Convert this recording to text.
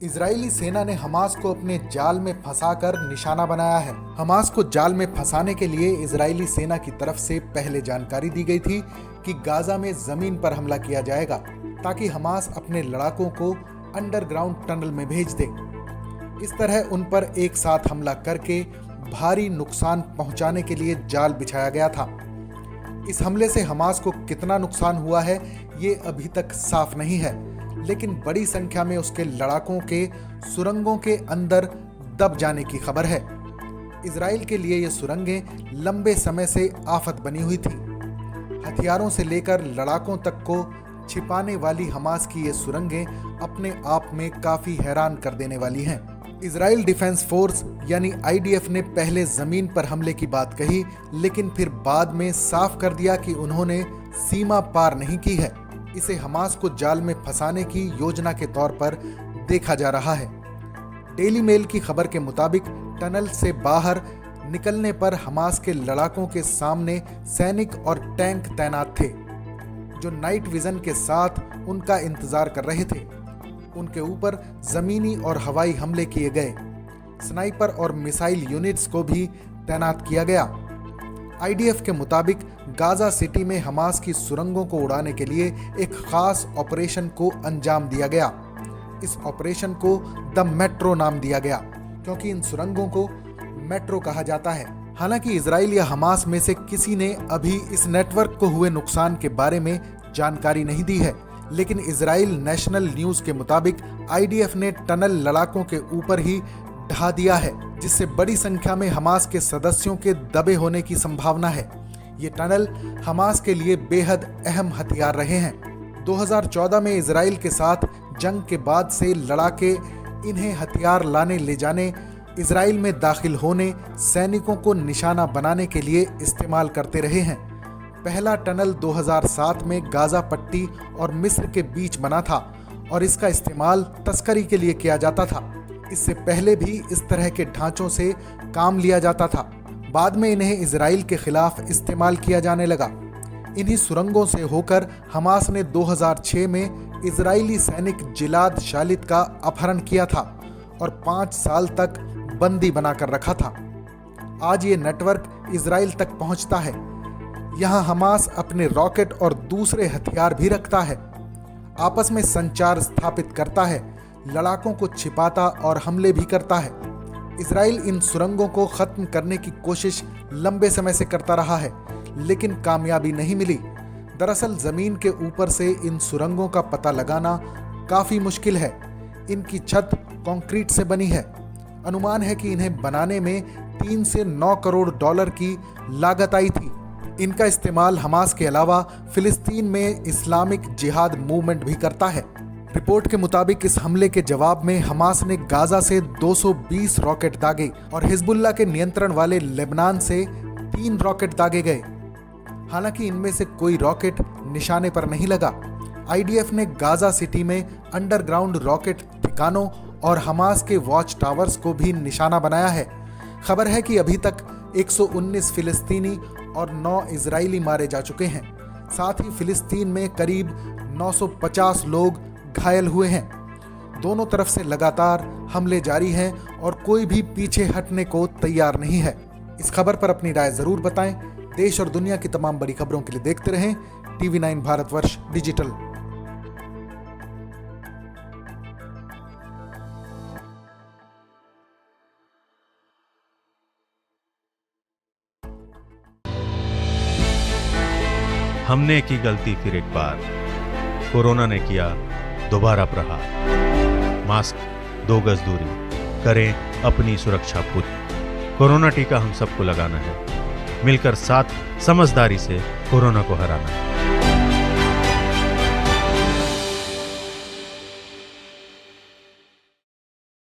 Israeli सेना ने Hamas को अपने जाल में फंसाकर निशाना बनाया है। हमास को जाल में फंसाने के लिए इजरायली सेना की तरफ से पहले जानकारी दी गई थी कि गाजा में जमीन पर हमला किया जाएगा ताकि हमास अपने लड़ाकों को अंडरग्राउंड टनल में भेज दे। इस तरह उन पर एक साथ हमला करके भारी नुकसान पहुंचाने के लिए जाल बिछाया गया था। इस हमले से हमास को कितना नुकसान हुआ है ये अभी तक साफ नहीं है, लेकिन बड़ी संख्या में उसके लड़ाकों के सुरंगों के अंदर दब जाने की खबर है। इजराइल के लिए ये सुरंगें लंबे समय से आफत बनी हुई थी। हथियारों से लेकर लड़ाकों तक को छिपाने वाली हमास की ये सुरंगें अपने आप में काफी हैरान कर देने वाली हैं। इजराइल डिफेंस फोर्स यानी IDF ने पहले जमीन पर हमले की बात कही, लेकिन फिर बाद में साफ कर दिया कि उन्होंने सीमा पार नहीं की है। इसे हमास को जाल में फंसाने की योजना के तौर पर देखा जा रहा है। डेली मेल की खबर के मुताबिक टनल से बाहर निकलने पर हमास के लड़ाकों के सामने सैनिक और टैंक तैनात थे, जो नाइट विजन के साथ उनका इंतजार कर रहे थे। उनके ऊपर जमीनी और हवाई हमले किए गए। स्नाइपर और मिसाइल यूनिट्स को भी तैनात किया गया। IDF के मुताबिक गाजा सिटी में हमास की सुरंगों को उड़ाने के लिए एक खास ऑपरेशन को अंजाम दिया गया। इस ऑपरेशन को द मेट्रो नाम दिया गया, क्योंकि इन सुरंगों को मेट्रो कहा जाता है। हालांकि इजराइल या हमास में से किसी ने अभी इस नेटवर्क को हुए नुकसान के बारे में जानकारी नहीं दी है, लेकिन इजराइल नेशनल न्यूज के मुताबिक IDF ने टनल लड़ाकों के ऊपर ही ढा दिया है, जिससे बड़ी संख्या में हमास के सदस्यों के दबे होने की संभावना है। ये टनल हमास के लिए बेहद अहम हथियार रहे हैं। 2014 में इजराइल के साथ जंग के बाद से लड़ाके इन्हें हथियार लाने ले जाने, इजराइल में दाखिल होने, सैनिकों को निशाना बनाने के लिए इस्तेमाल करते रहे हैं। पहला टनल 2007 में गाजा पट्टी और मिस्र के बीच बना था और इसका इस्तेमाल तस्करी के लिए किया जाता था। इससे पहले भी इस तरह के ढांचों से काम लिया जाता था। बाद में इन्हें इजराइल के खिलाफ इस्तेमाल किया जाने लगा। इन्हीं सुरंगों से होकर हमास ने 2006 में इजरायली सैनिक जिलाद शालित का अपहरण किया था और 5 साल तक बंदी बनाकर रखा था। आज ये नेटवर्क इजराइल तक पहुंचता है। यहाँ हमास अपने रॉकेट और दूसरे हथियार भी रखता है, आपस में संचार स्थापित करता है, लड़ाकों को छिपाता और हमले भी करता है। इजराइल इन सुरंगों को खत्म करने की कोशिश लंबे समय से करता रहा है, लेकिन कामयाबी नहीं मिली। दरअसल जमीन के ऊपर से इन सुरंगों का पता लगाना काफी मुश्किल है। इनकी छत कंक्रीट से बनी है। अनुमान है कि इन्हें बनाने में 3 से 9 करोड़ डॉलर की लागत आई थी। इनका इस्तेमाल हमास के अलावा फिलिस्तीन में इस्लामिक जिहाद मूवमेंट भी करता है। रिपोर्ट के मुताबिक इस हमले के जवाब में हमास ने गाजा से 220 रॉकेट दागे और हिजबुल्लाह के नियंत्रण वाले लेबनान से 3 रॉकेट दागे गए। हालांकि इनमें से कोई रॉकेट निशाने पर नहीं लगा। IDF ने गाजा सिटी में अंडरग्राउंड रॉकेट ठिकानों और हमास के वॉच टावर्स को भी निशाना बनाया है। खबर है कि अभी तक 119 फिलिस्तीनी और 9 इजरायली मारे जा चुके हैं। साथ ही फिलिस्तीन में करीब 950 लोग घायल हुए हैं। दोनों तरफ से लगातार हमले जारी हैं और कोई भी पीछे हटने को तैयार नहीं है। इस खबर पर अपनी राय जरूर बताएं। देश और दुनिया की तमाम बड़ी खबरों के लिए देखते रहें TV9 भारतवर्ष डिजिटल। हमने की गलती फिर एक बार, कोरोना ने किया दोबारा प्रहार। मास्क, 2 गज दूरी, करें अपनी सुरक्षा पूरी। कोरोना टीका हम सबको लगाना है, मिलकर साथ समझदारी से कोरोना को हराना है।